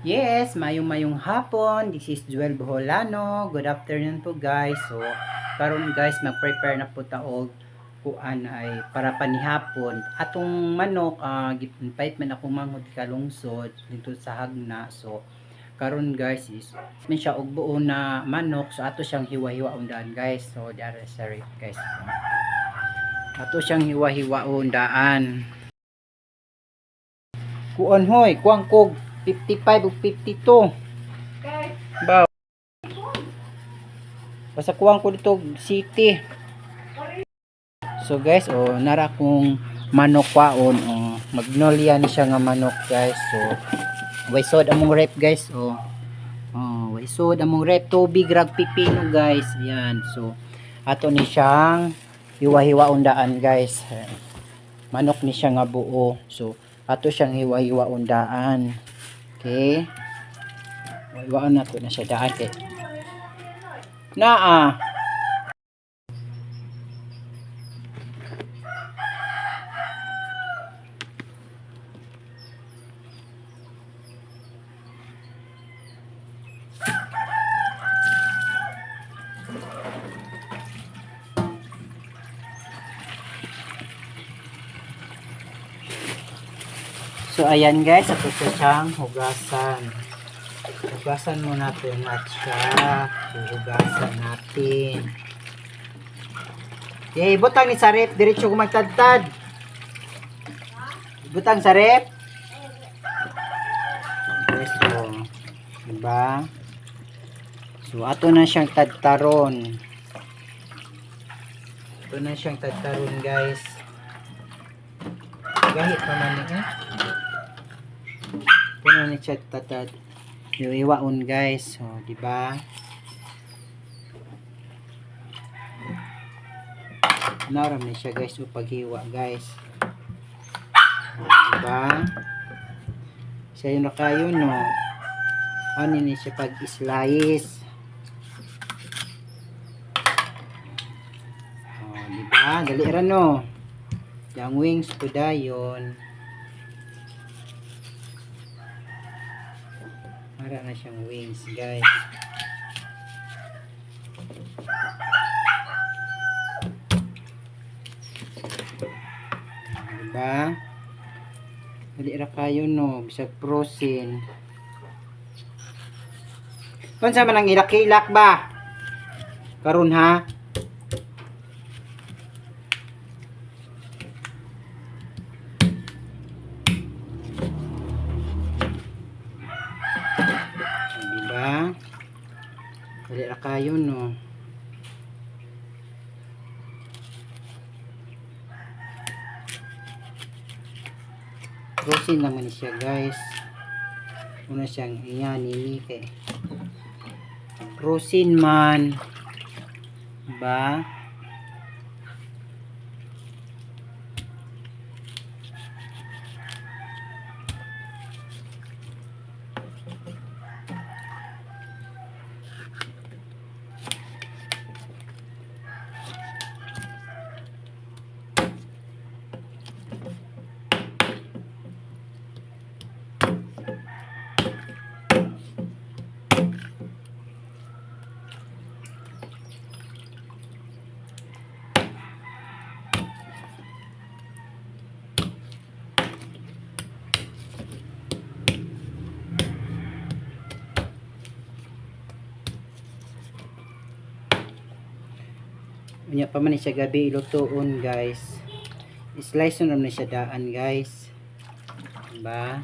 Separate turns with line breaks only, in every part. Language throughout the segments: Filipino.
Yes, mayong hapon. This is Joel Boholano. Good afternoon po guys. So, karon guys, mag-prepare na po taog kuan ay para panihapon. Atong manok, gipait man ako manghod kalungsod dito sa Hagna. So, karon guys is may siya og buo na manok. So, ato siyang hiwa-hiwa undan guys. So, diara sa rip guys. Ato siyang hiwa-hiwa undaan. Kuon hoy, kuang kog 55 ug 52. Ba. Basta kuwang ko dito city. So guys, nara kong manok kwaon, magnolia ni siya nga manok guys. So waysod among rep guys, waysod among rep tubig rag pipino guys. Ayan. So ato ni siyang hiwa-hiwa undaan guys. Manok ni siya nga buo. So ato siyang hiwa-hiwa undaan. Okay. Hiwaan nato na siya daan kay naa. So ayan guys, ato siyang hugasan. Hugasan muna natin at siya. Hugasan natin. Okay, butang ni sa rep. Diretso ko magtadtad. Butang sa rep. Okay, so, diba? So, ato na siyang tadtaron. Ato na siyang tadtaron guys. Gahit pa man eh. Ito na ni siya tatad. Iwaon guys. So, di ba? Naram ni siya guys paghiwa guys. Di ba? Siya yung nakayo no. Ano ni siya pag-slice. Di ba? Dali ra no. Yang wings ko dayon. Para na siyang wings guys. Diba? Dali ra kayo no. Bisag prosin. Kung sa man ang ilak-ilak ba? Karon ha? Dali ra kayo no. Rosin naman siya guys. Una siyang ingani kay rosin man. Ba? Unya pa man ni siya gabi ilutuon guys. Slice na siya daan guys. Diba?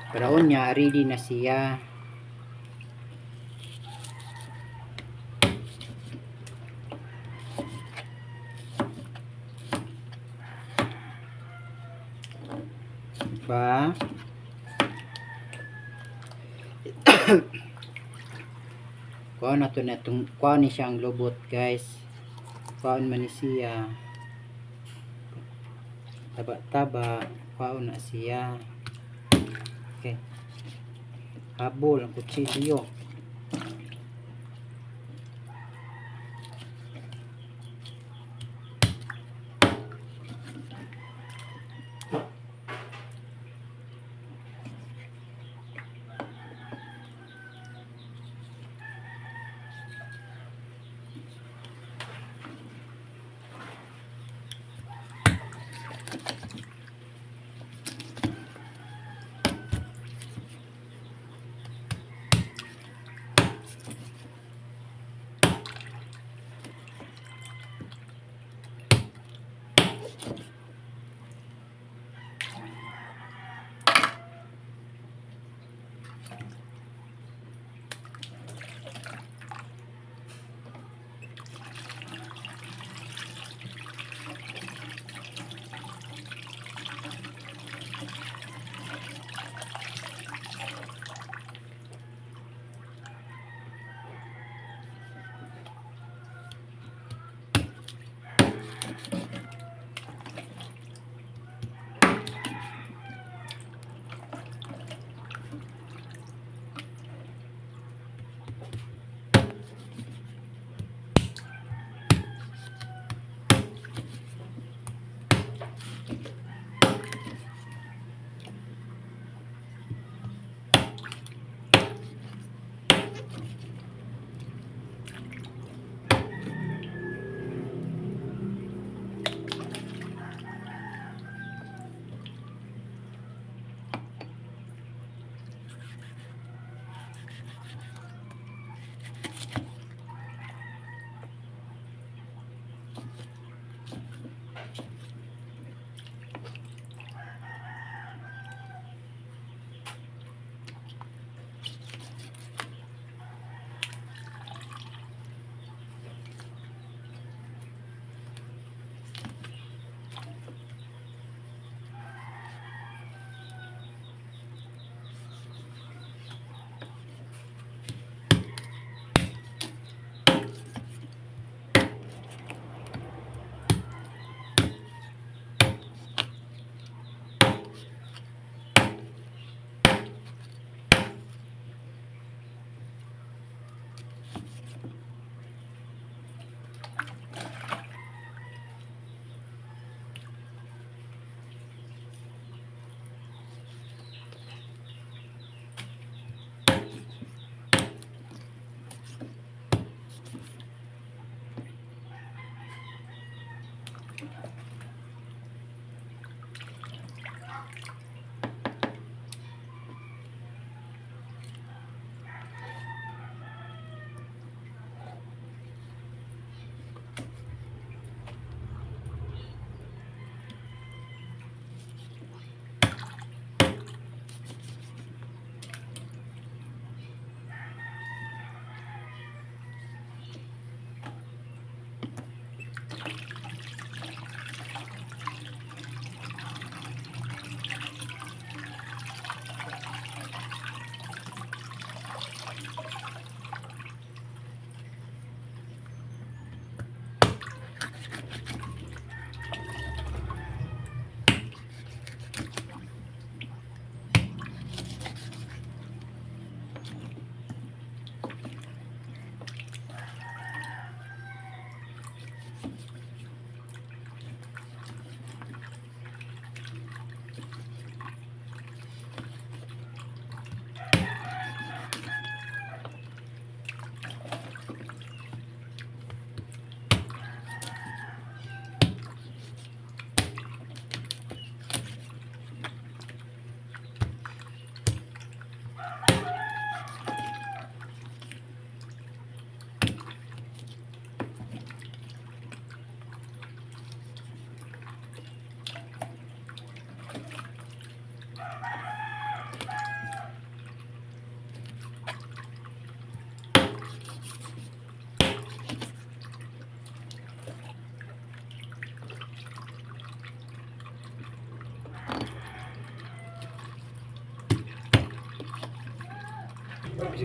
Paraon niya ready na siya. Diba? Kuha na to na itong, kuha ni siya ang lobot guys. Kuha man ni siya. Taba-taba. Kuha na siya. Okay. Habol ang kutsilyo.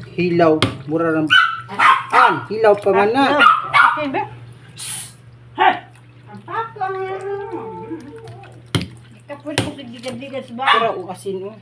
hilaw. Mura ram. Hilaw pa man na.
Okay, ba? Ang pakang. Kapag ko sigigad-ligad ba?
Pero o asin o.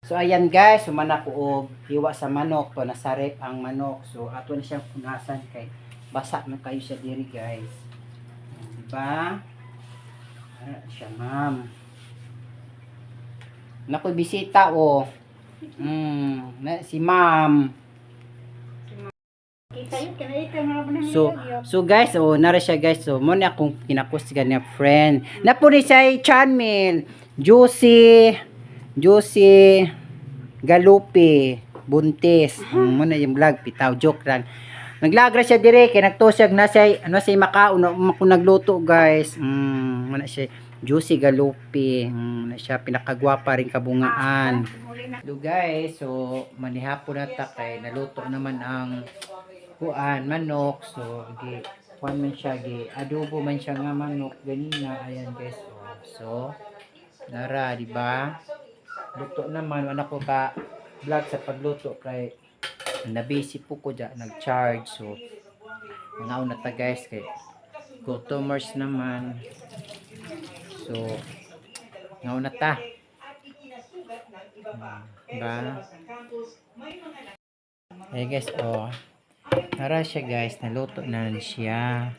So ayan guys, sumana ko og hiwa sa manok to nasarep ang manok. So ato na siyang punasan kay basa man kayo siya diri guys. Diba? Siya ma'am. Nakoy bisita o. Si ma'am.
Kita yun, kanay ka mga banang
So guys, nara siya guys. So mo na akong kinakustigan niya friend. Napuni siya Chanmil, Juicy Galupi Buntis. Mo na yung vlog pitaw joke lang. Naglagra siya dire kay nagtosag na siya ano siya makaon ako nagluto guys. Mo na siya Juicy Galupi. Na siya pinakagwapa ring kabungaan. So guys, so manihapon na ta kay naluto naman ang kuan manok. So gi kuan man siya gi adobo man siya nga manok ganina ayan guys. So nara di ba? Luto naman anak ko ka vlog sa pagluto kay nabisi po ko dyan nag-charge. So mga una ta guys kay gutomers naman. So mga una ta ba guys nara siya guys naluto na siya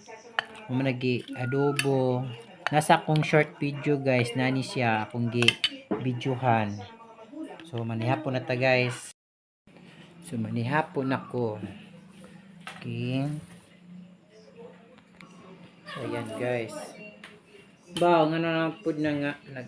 nagi adobo nasa akong short video guys nani siya akong gi videohan. So manihapon na ta guys. So manihapon ako. Okay. So ayan guys. Ba nga na pud na nga nag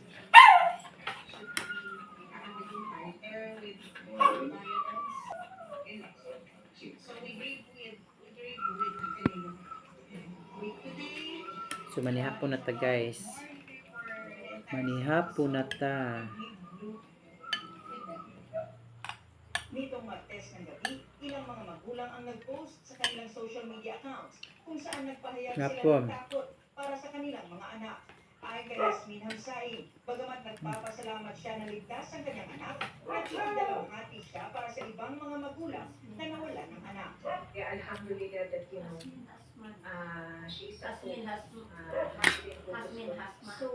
So manihapon na ta guys. Manihapon na ta.
Nitong Martes ng gabi, ilang mga magulang ang nag-post sa kanilang social media accounts kung saan nagpahayag sila ng takot para sa kanilang mga anak. Ay kay Yasmin Hamsain, bagamat nagpapasalamat siya na ligtas ang kanyang anak, nakikidalawhati siya para sa ibang mga magulang na nawalan ng anak.
Yeah, alhamdulillah that she is
Hasmin
so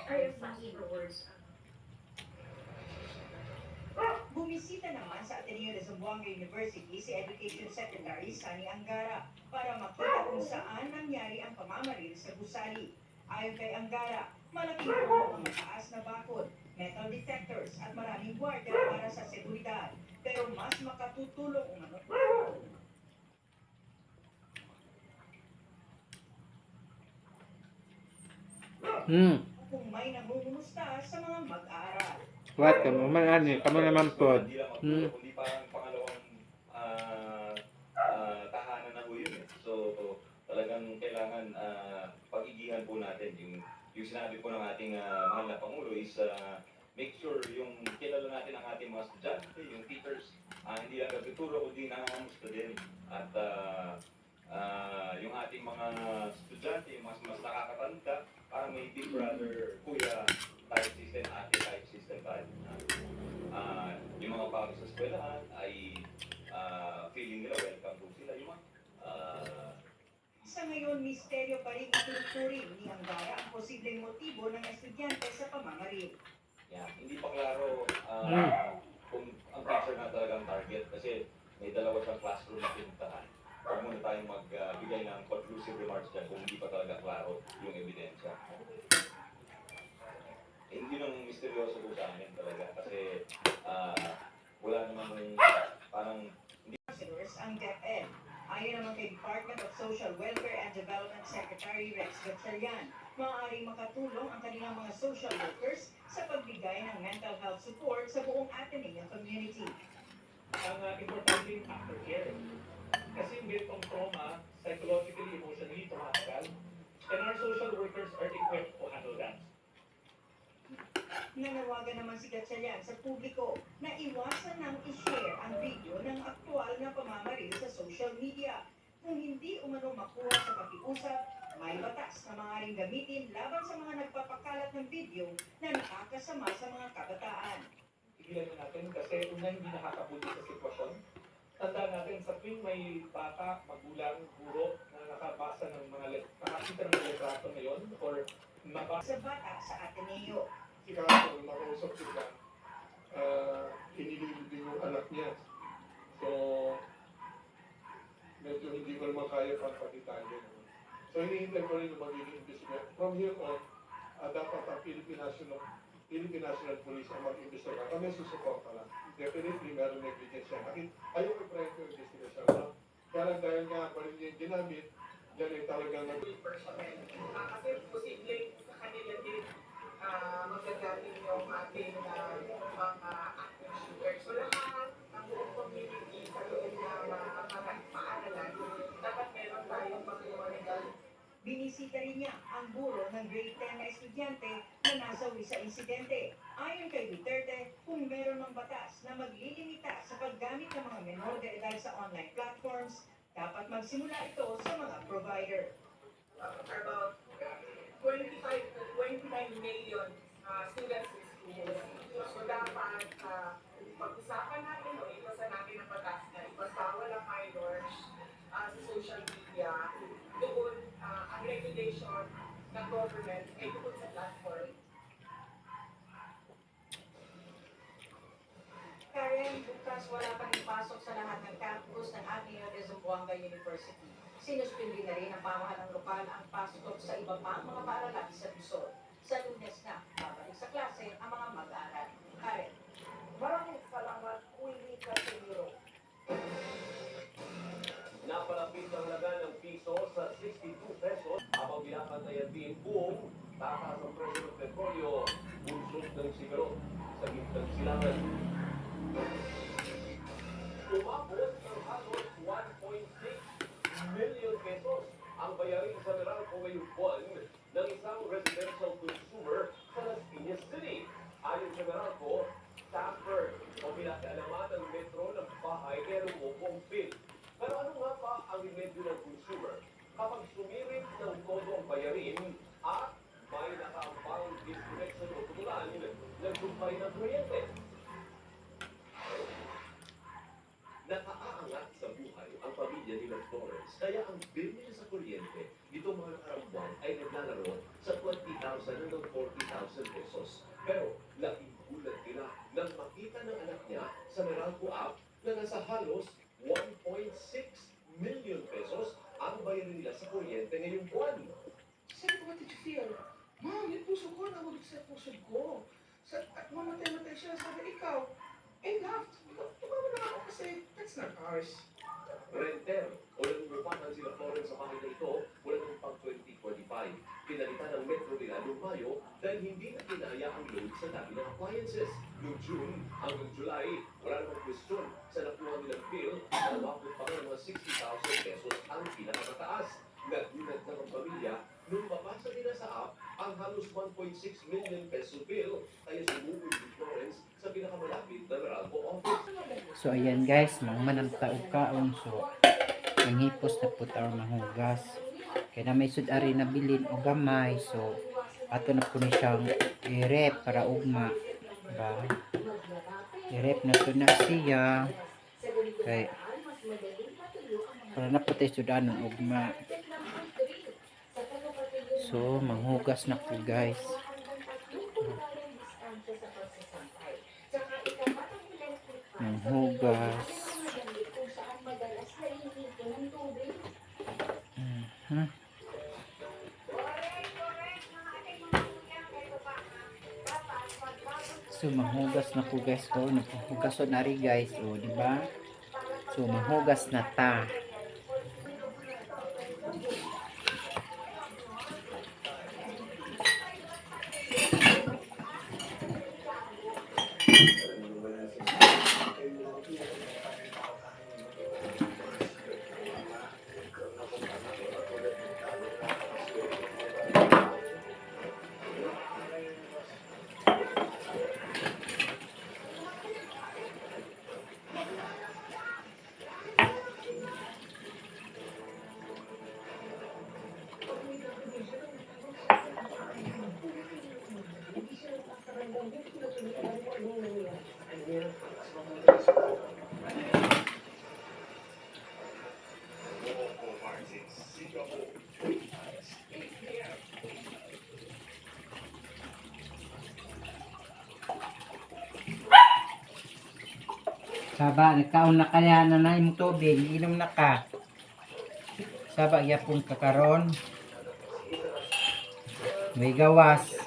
I have many words.
Bumisita naman sa Ateneo de Zamboanga University si Education Secretary Sani Angara para makita kung saan nangyari ang pamamaril sa gusali. Ayon kay Angara, malaking tulong ang mataas na bakod, metal detectors at maraming gwardiya para sa seguridad. Pero mas makatutulong umano kung may nangungumusta sa mga mag-aaral.
What? Kamo naman po.
Hindi lang ako, kundi parang pangalawang tahanan na po yun eh. So, talagang kailangan pag-igihan po natin. Yung sinabi po ng ating mahal na Pangulo is make sure yung kilala natin ang ating mga estudyante, yung teachers, hindi lang nagtuturo, kundi nangangamusta din. At yung ating mga estudyante, yung mas nakakatanda, parang may big brother, kuya type system, ate type system tayo. Yung mga bagay sa eskwelahan ay feeling nila welcome po sila. Yung
Sa ngayon, misteryo pa rin ituturing ni Angara ang posibleng motibo ng estudyante sa pamamaril.
hindi pa klaro kung ang teacher na talagang target kasi may dalawa siyang classroom na pinuntahan. Huwag muna tayong magbigay ng conclusive remarks dyan kung hindi pa talaga klaro yung ebidensya. Hindi nang misteryoso po sa amin talaga kasi wala namang parang
Counselors ang DepEd. Ayon naman kay Department of Social Welfare and Development Secretary Rex Gatchalian, maaaring makatulong ang kanilang mga social workers sa pagbigay ng mental health support sa buong Ateneo community.
Ang importante aftercare. Kasi based on trauma, psychologically, emotionally, tumatagal. And our social workers are equipped to handle that.
Nanawagan naman si Gatchalian sa publiko na iwasan nang i-share ang video ng aktual na pamamaril sa social media. Kung hindi umano makuha sa pakiusap, may batas na maaaring gamitin laban sa mga nagpapakalat ng video na nakakasama sa mga kabataan.
Tigilan na natin kasi una hindi nakakabuti sa sitwasyon. Tandaan natin sa tuwing may bata, magulang, guro na nakabasa ng nakakita ng mga litrato ngayon or
Sa bata sa Ateneo.
Si Kaso, makausap sila, hinililid din yung anak niya. So, medyo hindi ko naman kaya pagpakitaan yun. So, hinihintay ko rin yung magiging investigation. From here on, dapat ang Philippine National Police ang mag-investiga. Kami susuporta lang. Definitely, meron negligence yan. Ayaw ko try to investigation. Kaya lang dahil nga pa rin yung ginamit, yan ay talagang
personnel. Kasi posibleng sa kanila din magagaling yung ating mga active shooters. So lahat ng buong community sa loob ng paaralan, dapat meron tayong pag-monitor.
Binisita rin niya ang guro ng grade 10 na estudyante na nasawi sa insidente. Ayon kay Duterte, kung meron ng batas na maglilimita sa paggamit ng mga menor de edad sa online platforms, dapat magsimula ito sa mga provider.
About 25 to 29 million students in schools. So dapat pag-usapan natin o ipasan natin ang batas na ipasawal ang minors sa social media. Doon ang regulation ng government ay tungkol sa platform.
Karen, bukas wala pang ipasok sa lahat ng campus ng Ateneo de Zamboanga University. Sinuspindi na rin ang pamahalang lokal ang pasok sa iba pang mga paaralan sa Luzon. Sa Lunes na, babalik sa klase ang mga mag-aaral. Karen.
Maraming salamat, Willie Casimiro.
Napalapit ang halaga ng piso sa 62 pesos habang binabantayan din buong tataas ang presyo ng petrolyo, bunsod ng sigaro sa gitnang silangan. Umabot ng halos 1.6 million pesos ang bayarin sa Meralco ngayong buwan ng isang residential consumer sa Las Piñas City. Ayon sa Meralco, tamper o pinakaalaman ng metro ng bahay kaya lumubong bill. Pero ano nga ba ang remedyo ng consumer kapag sumirit ng todo ang bayarin at may nakaambang disconnection o tutulan ng kumpay ng kuryente? Nakaaangat sa buhay ang pamilya ni Florence kaya ang bill nila sa kuryente dito mga nakaraang buwan ay naglalaro sa 20,000 hanggang 40,000 pesos. Pero laking gulat nila nang makita ng anak niya sa
pusod ko. At mamatay-matay siya, sabi, ikaw, laughed. Tumawa na ako kasi that's not ours.
Renter o nangungupahan sila Florence sa bahay na ito mula noong pang 2025. Pinalitan ng Metro nila noong Mayo dahil hindi na kinaya ang load sa dami ng appliances. Noong June hanggang July, wala namang question sa nakuha nilang bill na umabot pa ng mga 60,000 pesos ang pinakamataas. Nagulat na ng pamilya nung mabasa nila sa app ang halos 1.6 million peso bill kaya sumugod ni Florence sa pinakamalapit na Meralco office.
So ayan guys, mangmanang taog kaon. So manghipos na po tayo mahugas. Kaya na may sud-ari na bilin o gamay. So ato na po ni siyang i-rep para ugma. Diba? I-rep na to na siya. Okay. Para na po tayo sudan ng ugma. So manghugas na po guys. Manghugas. So manghugas na po guys ko. Naghugas na rin guys. O diba? So manghugas na ta. Saba, nagkaon na kaya na na yung tubig, inom na ka. Saba, yapon ka karon. May gawas.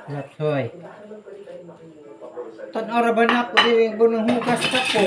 Lapsoy. Tan-ara ba na ako di bunong hugas ka po.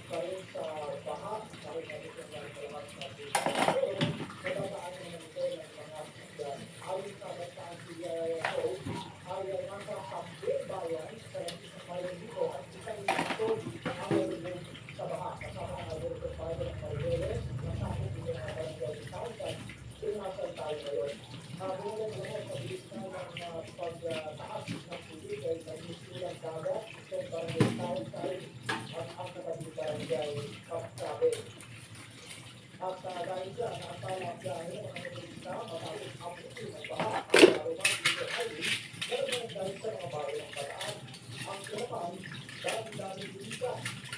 pa rin sa baha, dahil natin yung nagkalakas natin. Pero, nadadaan naman ito ng mga isda. Ayon sa bataan CIO, ay nasa Sabay Bayan, sa isang bayan dito, at isang dito ang nalulog sa baha. Kasama ang nalulog sa bayan ng Maribeles, nasakot dito ng barangay di Townsend, sinasan tayo ngayon. Bulan naman sa bilis na ng pagtaas ng tubig ay nagmisulang dagat sa barangay Townsend at ang katabi barangay Kapsabe. At dahil dyan, naakala dahil ang mga turista matapos abutin ng baha ang Laruman dito highway, meron dahil sa mga bago ng paraan. Ang kinaman, dahil turista,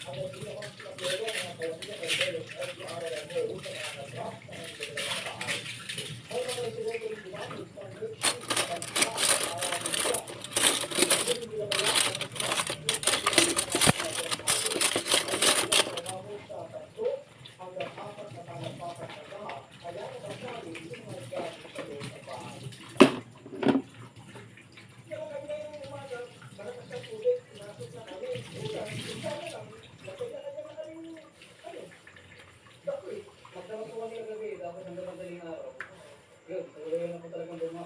ang nagsinamang sinapero ng mga kawasiya ng Belos LGRMO sa mga nag-drop sa mga nagdala ng bahay. May mga residente rin gumamit ng rescue sa bansa at araw nila. Hindi nila kaya ang hanggang 4 na talampakan na lahat, kaya nasasabi yung mga gamit sa loob ng bahay. Kaya kanya yung umaga, malakas na tubig, pinasok na kami, ulan, sana lang, nakanya na kami yung, dapat, magdamag ko kami gabi, dapat hanggang madaling araw. Yun, tagalayan ako talagang luma.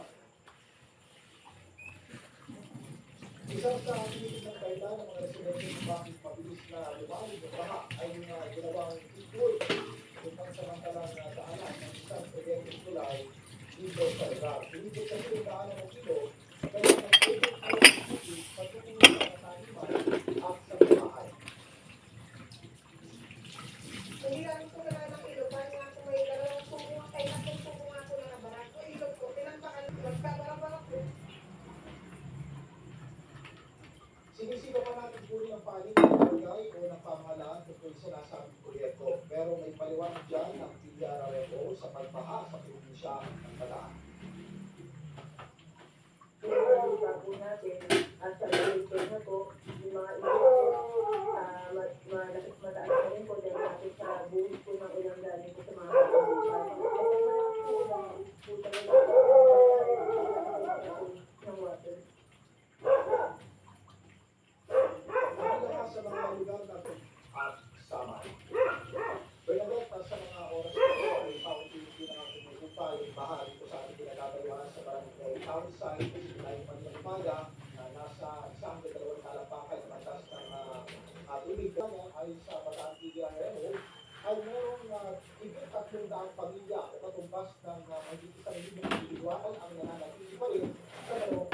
Isang sa ating ng kaila ng mga residente ng bakit mabilis na lumamig ng baha ay yung ginawang itoy upang samantalang daanan ng isang proyektong tulay dito sa lugar. Dito kasi yung daanan ng kilo, kaya nag-project ay tubig patuloy sa kataniman at sa bahay.
Hindi lang po na ng ilog, parang nga po may dalawang sumo, kaya kung sumo nga po na nabarak ko, ilog ko, pinagpakan, magkabarang-barang po.
Sinisika pa natin puri ng panig ng barangay o ng pamahalaan tungkol sa nasabing proyekto. Pero may paliwanag dyan ng PRRMO sa pagbaha sa probinsya ng Bataan.
Pinagalitan po natin at sa proyekto na po, yung mga ilog po, mataas na rin po dahil natin sa buhos po ng ulang galing po sa mga kapabukan. At ang mga po ng water.
Naglakas sa mga lugar na at sama. Bernadette, sa mga oras na ito ay paunti-unti na ang tumutupa yung baha dito sa ating pinagkatayuan sa barangay Townside, ay Manila Umaga, na nasa isang dalawang talampakan na matas ng tubig. Ay sa Bataan PRRMO, ay merong higit 300 pamilya o katumbas ng mahigit 1,000 individual ang nananatili pa rin sa dalawang